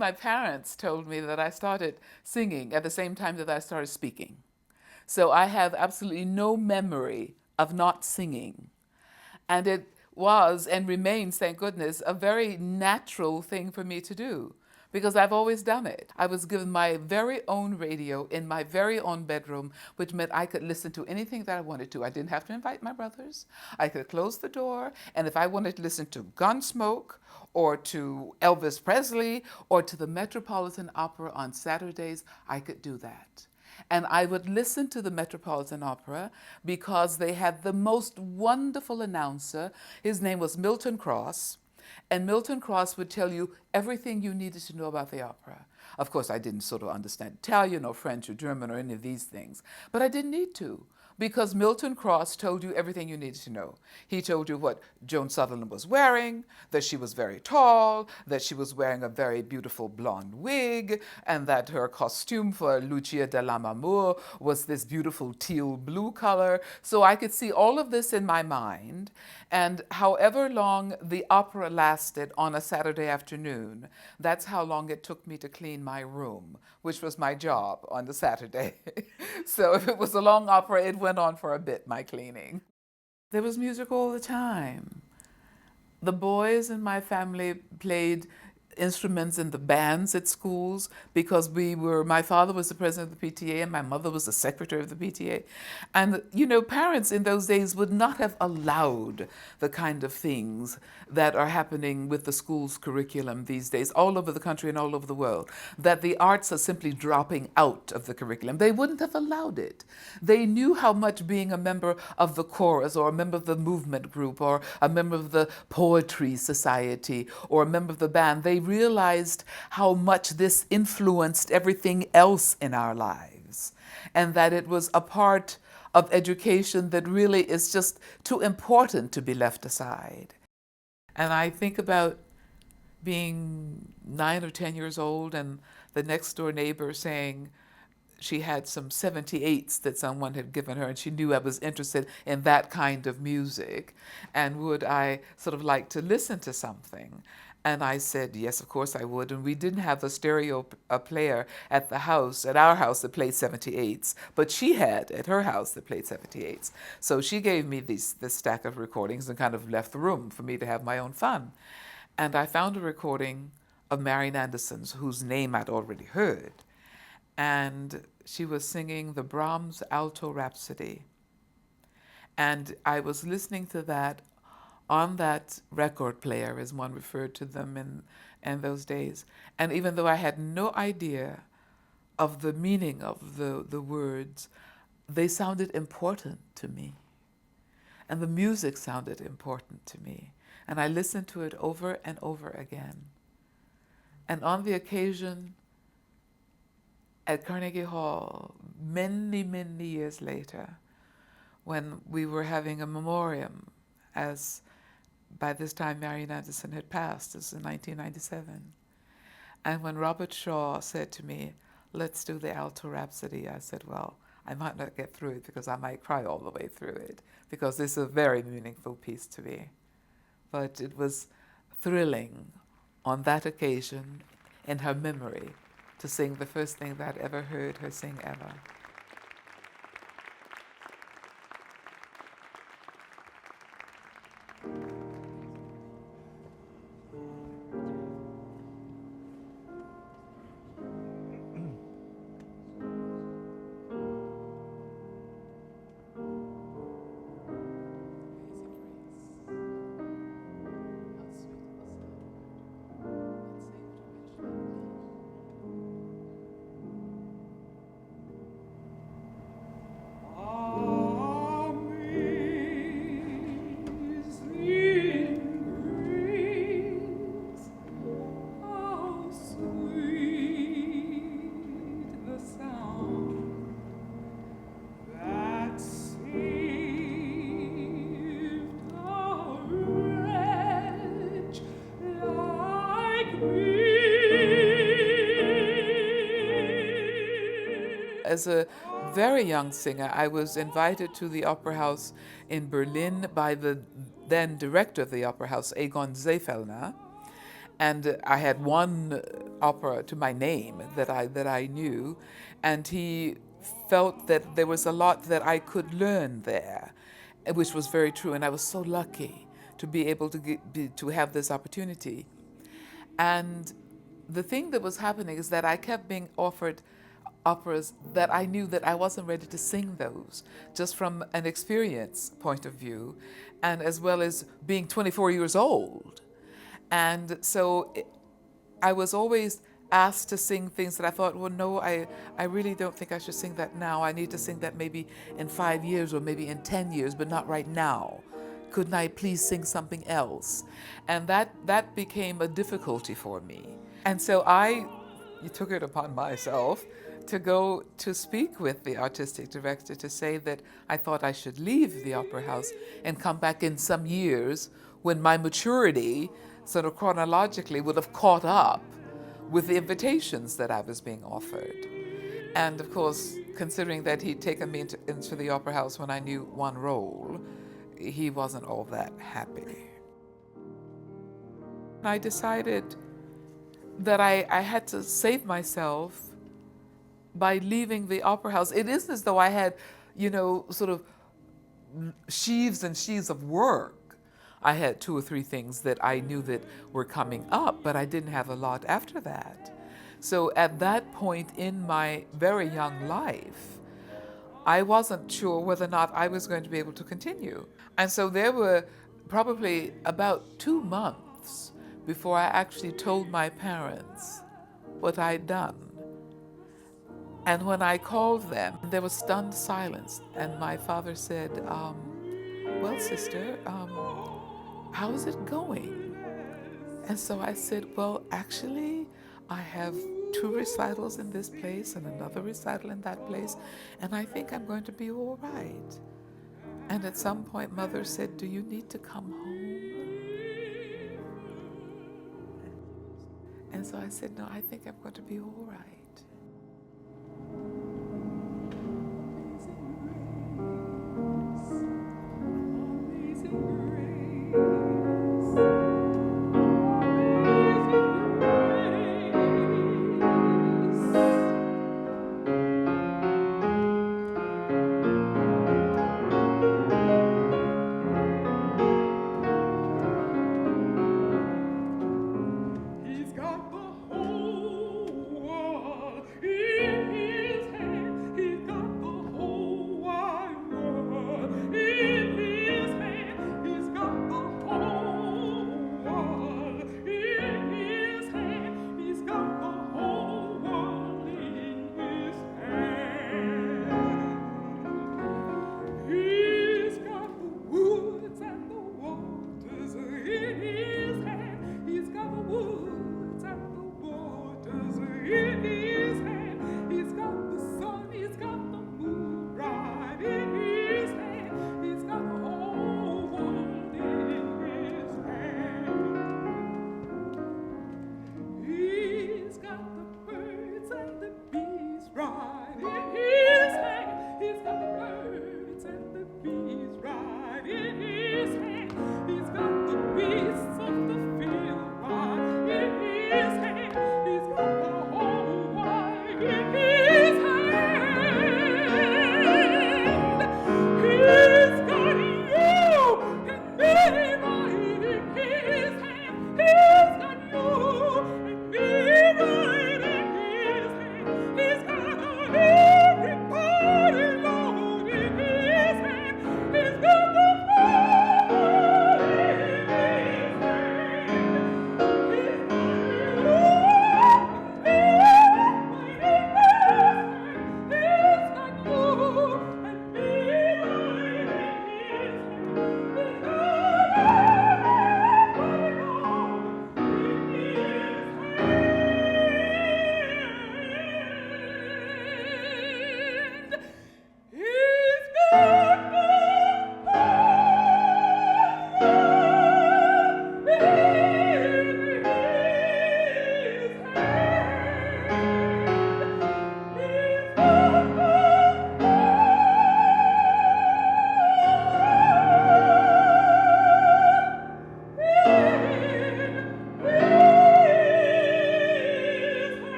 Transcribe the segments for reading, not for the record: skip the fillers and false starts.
My parents told me that I started singing at the same time that I started speaking. So I have absolutely no memory of not singing. And it was and remains, thank goodness, a very natural thing for me to do because I've always done it. I was given my very own radio in my very own bedroom, which meant I could listen to anything that I wanted to. I didn't have to invite my brothers. I could close the door, and if I wanted to listen to Gunsmoke or to Elvis Presley or to the Metropolitan Opera on Saturdays, I could do that. And I would listen to the Metropolitan Opera because they had the most wonderful announcer. His name was Milton Cross. And Milton Cross would tell you everything you needed to know about the opera. Of course, I didn't sort of understand Italian or French or German or any of these things, but I didn't need to because Milton Cross told you everything you needed to know. He told you what Joan Sutherland was wearing, that she was very tall, that she was wearing a very beautiful blonde wig, and that her costume for Lucia de Lammermoor was this beautiful teal blue color. So I could see all of this in my mind, and however long the opera lasted on a Saturday afternoon, that's how long it took me to clean my room, which was my job on the Saturday. So if it was a long opera, it went on for a bit, my cleaning. There was music all the time. The boys in my family played instruments in the bands at schools because my father was the president of the PTA and my mother was the secretary of the PTA. And, parents in those days would not have allowed the kind of things that are happening with the school's curriculum these days all over the country and all over the world, that the arts are simply dropping out of the curriculum. They wouldn't have allowed it. They knew how much being a member of the chorus or a member of the movement group or a member of the poetry society or a member of the band, they realized how much this influenced everything else in our lives, and that it was a part of education that really is just too important to be left aside. And I think about being 9 or 10 years old and the next door neighbor saying she had some 78s that someone had given her, and she knew I was interested in that kind of music. And would I sort of like to listen to something? And I said, yes, of course I would. And we didn't have a stereo player at our house that played 78s, but she had at her house that played 78s. So she gave me this stack of recordings and kind of left the room for me to have my own fun. And I found a recording of Marian Anderson's, whose name I'd already heard. And she was singing the Brahms Alto Rhapsody. And I was listening to that on that record player, as one referred to them in those days. And even though I had no idea of the meaning of the words, they sounded important to me. And the music sounded important to me. And I listened to it over and over again. And on the occasion at Carnegie Hall, many, many years later, when we were having a memoriam, as by this time Marian Anderson had passed, this was in 1997. And when Robert Shaw said to me, let's do the Alto Rhapsody, I said, well, I might not get through it because I might cry all the way through it, because this is a very meaningful piece to me. But it was thrilling on that occasion, in her memory, to sing the first thing that I'd ever heard her sing ever. As a very young singer, I was invited to the Opera House in Berlin by the then director of the Opera House, Egon Seefellner. And I had one opera to my name that I knew, and he felt that there was a lot that I could learn there, which was very true. And I was so lucky to be able to to have this opportunity. And the thing that was happening is that I kept being offered operas that I knew that I wasn't ready to sing those, just from an experience point of view, and as well as being 24 years old. And so I was always asked to sing things that I thought, well, no, I really don't think I should sing that now. I need to sing that maybe in 5 years or maybe in 10 years, but not right now. Couldn't I please sing something else? And that became a difficulty for me. And so I took it upon myself to go to speak with the artistic director to say that I thought I should leave the opera house and come back in some years when my maturity, sort of chronologically, would have caught up with the invitations that I was being offered. And of course, considering that he'd taken me into the opera house when I knew one role, he wasn't all that happy. I decided that I had to save myself by leaving the opera house. It isn't as though I had, sort of sheaves and sheaves of work. I had 2 or 3 things that I knew that were coming up, but I didn't have a lot after that. So at that point in my very young life, I wasn't sure whether or not I was going to be able to continue. And so there were probably about 2 months before I actually told my parents what I'd done. And when I called them, there was stunned silence. And my father said, well, sister, how's it going? And so I said, well, actually, I have 2 recitals in this place and another recital in that place, and I think I'm going to be all right. And at some point, Mother said, do you need to come home? And so I said, no, I think I'm going to be all right.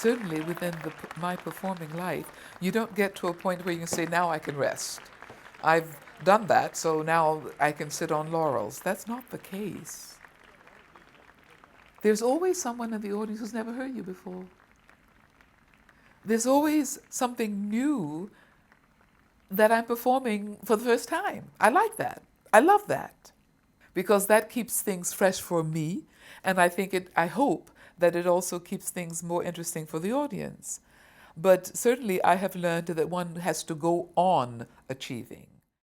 certainly within my performing life, you don't get to a point where you can say, now I can rest. I've done that, so now I can sit on laurels. That's not the case. There's always someone in the audience who's never heard you before. There's always something new that I'm performing for the first time. I like that. I love that because that keeps things fresh for me, and I hope that it also keeps things more interesting for the audience. But certainly I have learned that one has to go on achieving.